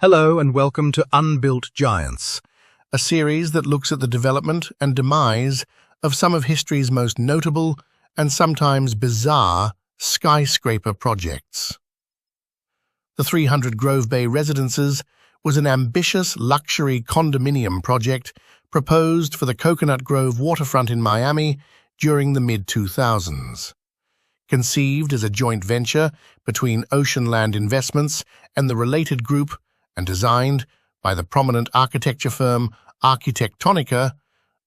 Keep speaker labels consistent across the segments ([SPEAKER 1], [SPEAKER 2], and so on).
[SPEAKER 1] Hello and welcome to Unbuilt Giants, a series that looks at the development and demise of some of history's most notable and sometimes bizarre skyscraper projects. The 300 Grove Bay Residences was an ambitious luxury condominium project proposed for the Coconut Grove waterfront in Miami during the mid-2000s. Conceived as a joint venture between Oceanland Investments and the related group, and designed by the prominent architecture firm Arquitectonica,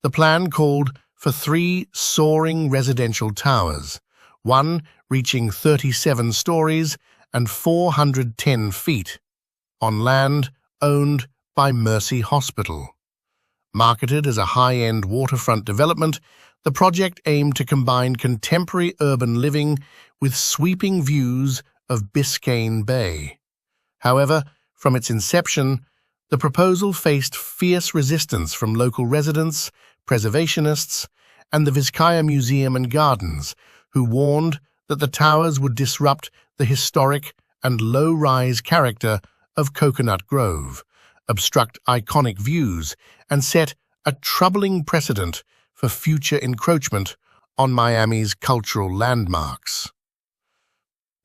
[SPEAKER 1] the plan called for 3 soaring residential towers, one reaching 37 stories and 410 feet, on land owned by Mercy Hospital. Marketed as a high-end waterfront development, the project aimed to combine contemporary urban living with sweeping views of Biscayne Bay. However, from its inception, the proposal faced fierce resistance from local residents, preservationists, and the Vizcaya Museum and Gardens, who warned that the towers would disrupt the historic and low-rise character of Coconut Grove, obstruct iconic views, and set a troubling precedent for future encroachment on Miami's cultural landmarks.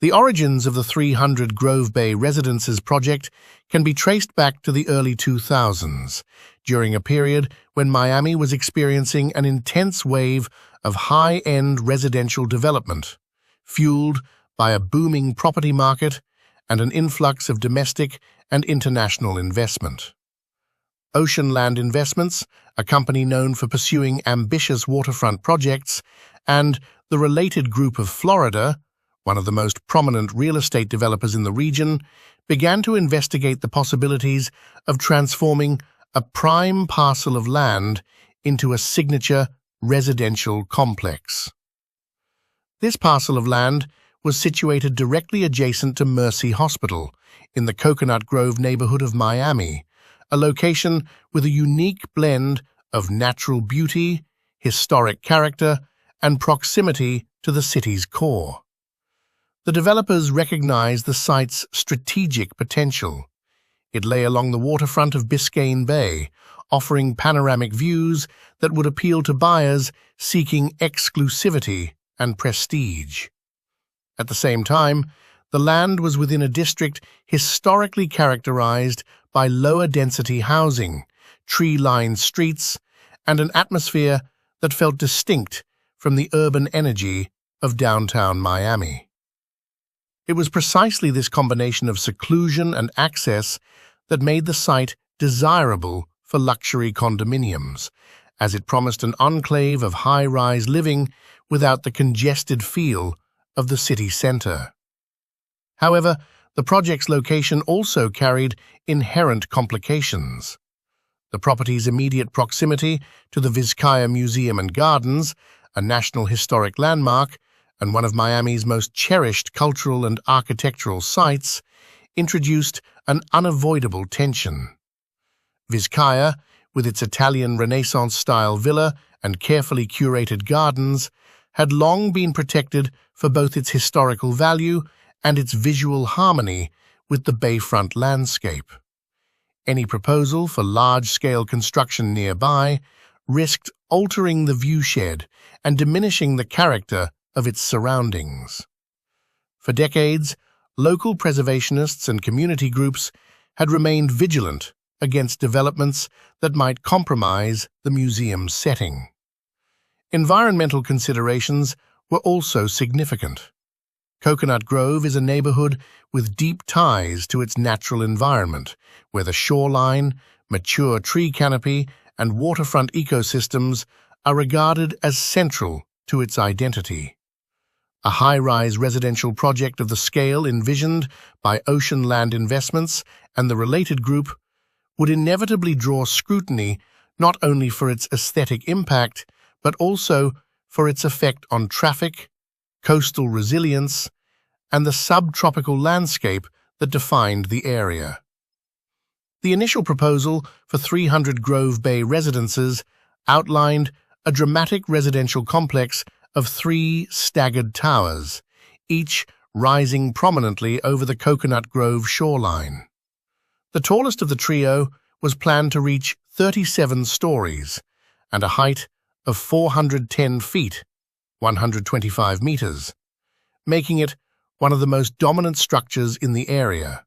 [SPEAKER 1] The origins of the 300 Grove Bay Residences project can be traced back to the early 2000s, during a period when Miami was experiencing an intense wave of high-end residential development, fueled by a booming property market and an influx of domestic and international investment. Oceanland Investments, a company known for pursuing ambitious waterfront projects, and the related group of Florida, one of the most prominent real estate developers in the region, began to investigate the possibilities of transforming a prime parcel of land into a signature residential complex. This parcel of land was situated directly adjacent to Mercy Hospital in the Coconut Grove neighborhood of Miami, a location with a unique blend of natural beauty, historic character, and proximity to the city's core. The developers recognized the site's strategic potential. It lay along the waterfront of Biscayne Bay, offering panoramic views that would appeal to buyers seeking exclusivity and prestige. At the same time, the land was within a district historically characterized by lower-density housing, tree-lined streets, and an atmosphere that felt distinct from the urban energy of downtown Miami. It was precisely this combination of seclusion and access that made the site desirable for luxury condominiums, as it promised an enclave of high-rise living without the congested feel of the city center. However, the project's location also carried inherent complications. The property's immediate proximity to the Vizcaya Museum and Gardens, a National Historic Landmark, and one of Miami's most cherished cultural and architectural sites, introduced an unavoidable tension. Vizcaya, with its Italian Renaissance-style villa and carefully curated gardens, had long been protected for both its historical value and its visual harmony with the bayfront landscape. Any proposal for large-scale construction nearby risked altering the viewshed and diminishing the character of its surroundings. For decades, local preservationists and community groups had remained vigilant against developments that might compromise the museum's setting. Environmental considerations were also significant. Coconut Grove is a neighborhood with deep ties to its natural environment, where the shoreline, mature tree canopy, and waterfront ecosystems are regarded as central to its identity. A high-rise residential project of the scale envisioned by Oceanland Investments and the related group would inevitably draw scrutiny not only for its aesthetic impact, but also for its effect on traffic, coastal resilience, and the subtropical landscape that defined the area. The initial proposal for 300 Grove Bay Residences outlined a dramatic residential complex of 3 staggered towers, each rising prominently over the Coconut Grove shoreline. The tallest of the trio was planned to reach 37 stories and a height of 410 feet, 125 meters, making it one of the most dominant structures in the area.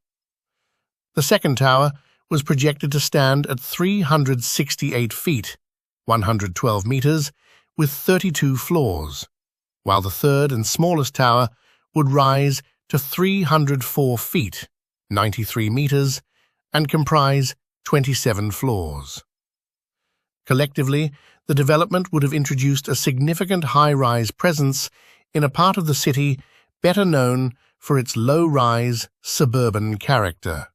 [SPEAKER 1] The second tower was projected to stand at 368 feet, 112 meters, with 32 floors, while the third and smallest tower would rise to 304 feet, 93 meters, and comprise 27 floors. Collectively, the development would have introduced a significant high-rise presence in a part of the city better known for its low-rise suburban character.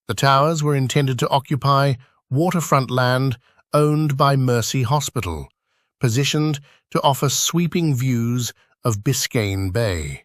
[SPEAKER 1] The towers were intended to occupy waterfront land owned by Mercy Hospital, positioned to offer sweeping views of Biscayne Bay.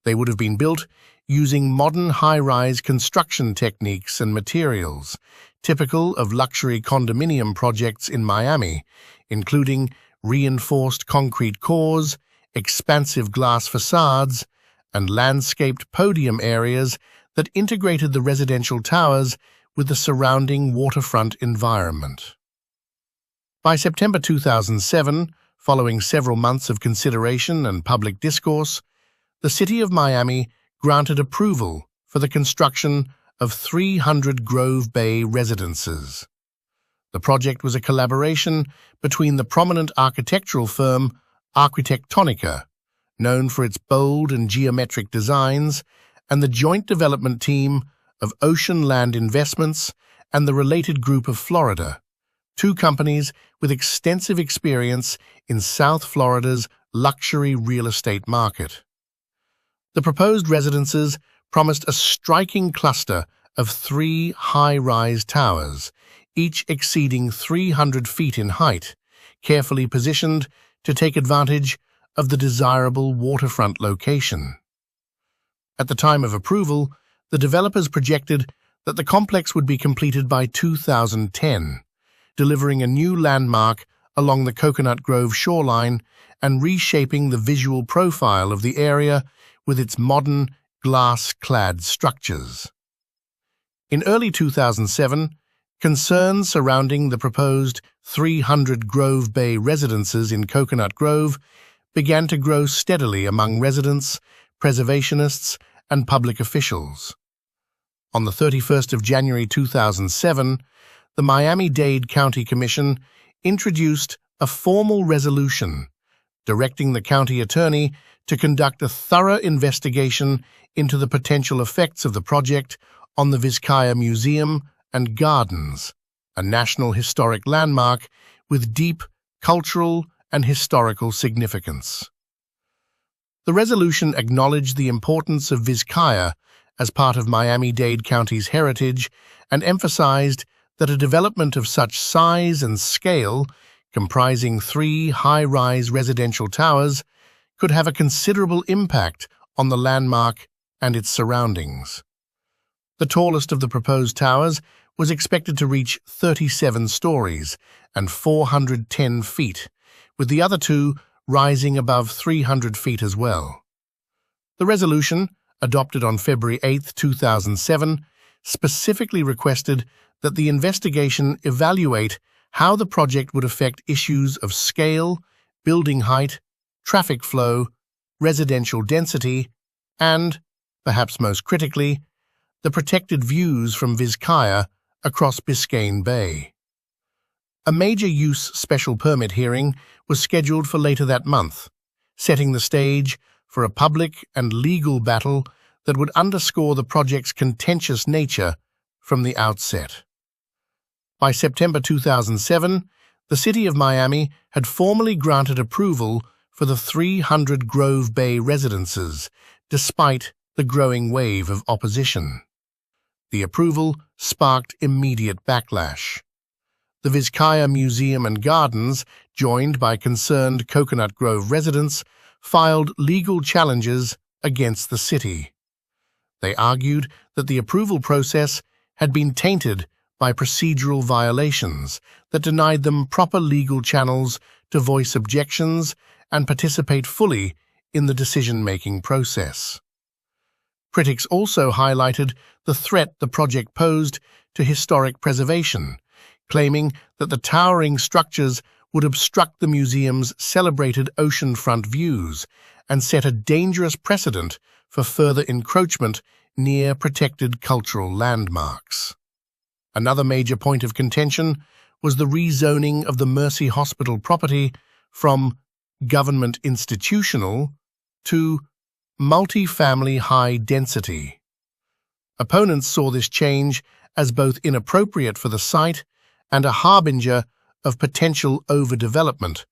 [SPEAKER 1] They would have been built using modern high-rise construction techniques and materials, typical of luxury condominium projects in Miami, including reinforced concrete cores, expansive glass facades, and landscaped podium areas that integrated the residential towers with the surrounding waterfront environment. By September 2007, following several months of consideration and public discourse, the City of Miami granted approval for the construction of 300 Grove Bay residences. The project was a collaboration between the prominent architectural firm Arquitectonica, known for its bold and geometric designs, and the joint development team of Ocean Land Investments and the related group of Florida, two companies with extensive experience in South Florida's luxury real estate market. The proposed residences promised a striking cluster of 3 high-rise towers, each exceeding 300 feet in height, carefully positioned to take advantage of the desirable waterfront location. At the time of approval, the developers projected that the complex would be completed by 2010, delivering a new landmark along the Coconut Grove shoreline and reshaping the visual profile of the area with its modern, glass-clad structures. In early 2007, concerns surrounding the proposed 300 Grove Bay residences in Coconut Grove began to grow steadily among residents, preservationists, and public officials. On the 31st of January 2007, the Miami-Dade County Commission introduced a formal resolution directing the county attorney to conduct a thorough investigation into the potential effects of the project on the Vizcaya Museum and Gardens, a national historic landmark with deep cultural and historical significance. The resolution acknowledged the importance of Vizcaya as part of Miami-Dade County's heritage and emphasized that a development of such size and scale, comprising 3 high-rise residential towers, could have a considerable impact on the landmark and its surroundings. The tallest of the proposed towers was expected to reach 37 stories and 410 feet, with the other 2 rising above 300 feet as well. The resolution, adopted on February 8, 2007, specifically requested that the investigation evaluate how the project would affect issues of scale, building height, traffic flow, residential density, and, perhaps most critically, the protected views from Vizcaya across Biscayne Bay. A major use special permit hearing was scheduled for later that month, setting the stage for a public and legal battle that would underscore the project's contentious nature from the outset. By September 2007, the City of Miami had formally granted approval for the 300 Grove Bay residences, despite the growing wave of opposition. The approval sparked immediate backlash. The Vizcaya Museum and Gardens, joined by concerned Coconut Grove residents, filed legal challenges against the city. They argued that the approval process had been tainted by procedural violations that denied them proper legal channels to voice objections and participate fully in the decision-making process. Critics also highlighted the threat the project posed to historic preservation, claiming that the towering structures would obstruct the museum's celebrated oceanfront views and set a dangerous precedent for further encroachment near protected cultural landmarks. Another major point of contention was the rezoning of the Mercy Hospital property from government institutional to multi-family high density. Opponents saw this change as both inappropriate for the site and a harbinger of potential overdevelopment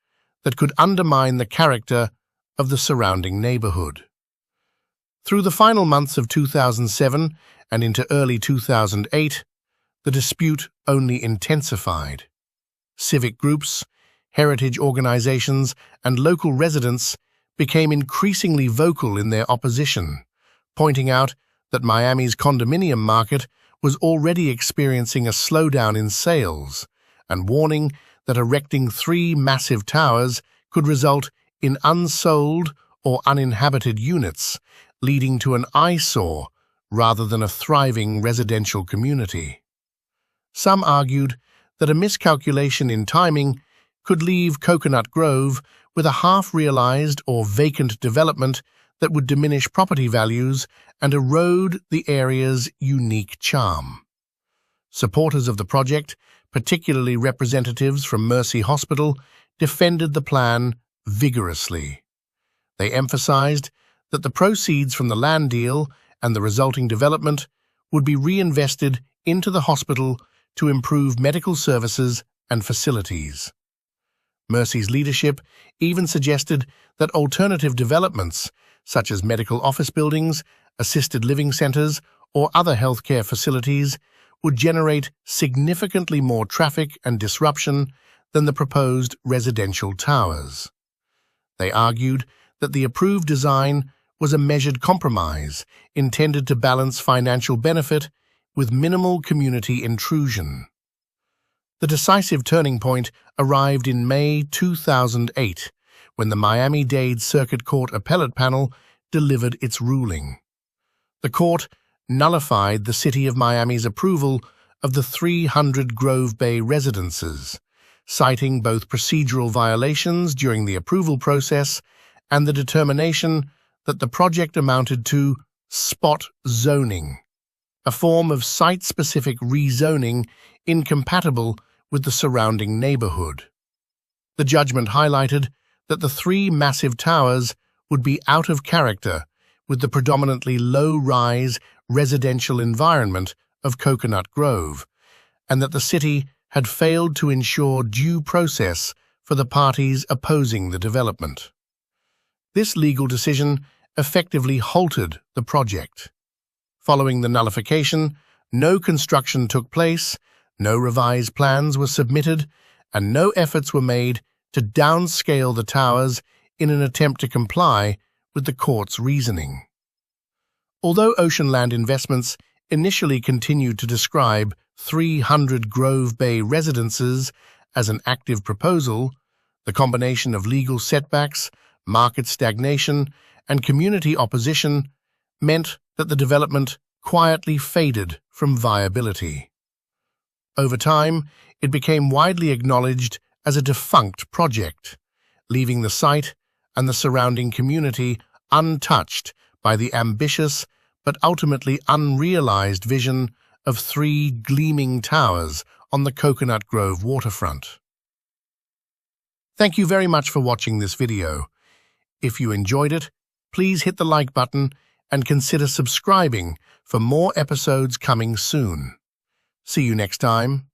[SPEAKER 1] that could undermine the character of the surrounding neighborhood. Through the final months of 2007 and into early 2008, the dispute only intensified. Civic groups, heritage organizations, and local residents became increasingly vocal in their opposition, pointing out that Miami's condominium market was already experiencing a slowdown in sales and warning that erecting 3 massive towers could result in unsold or uninhabited units, leading to an eyesore rather than a thriving residential community. Some argued that a miscalculation in timing could leave Coconut Grove with a half-realized or vacant development that would diminish property values and erode the area's unique charm. Supporters of the project, particularly representatives from Mercy Hospital, defended the plan vigorously. They emphasized that the proceeds from the land deal and the resulting development would be reinvested into the hospital to improve medical services and facilities. Mercy's leadership even suggested that alternative developments, such as medical office buildings, assisted living centers, or other healthcare facilities, would generate significantly more traffic and disruption than the proposed residential towers. They argued that the approved design was a measured compromise intended to balance financial benefit with minimal community intrusion. The decisive turning point arrived in May 2008, when the Miami-Dade Circuit Court Appellate Panel delivered its ruling. The court nullified the City of Miami's approval of the 300 Grove Bay residences, citing both procedural violations during the approval process and the determination that the project amounted to spot zoning, a form of site-specific rezoning incompatible with the surrounding neighborhood. The judgment highlighted that the 3 massive towers would be out of character with the predominantly low-rise residential environment of Coconut Grove, and that the city had failed to ensure due process for the parties opposing the development. This legal decision effectively halted the project. Following the nullification, no construction took place, no revised plans were submitted, and no efforts were made to downscale the towers in an attempt to comply with the court's reasoning. Although Oceanland Investments initially continued to describe 300 Grove Bay residences as an active proposal, the combination of legal setbacks, market stagnation, and community opposition meant that the development quietly faded from viability. Over time, it became widely acknowledged as a defunct project, leaving the site and the surrounding community untouched by the ambitious but ultimately unrealized vision of 3 gleaming towers on the Coconut Grove waterfront. Thank you very much for watching this video. If you enjoyed it, please hit the like button and consider subscribing for more episodes coming soon. See you next time.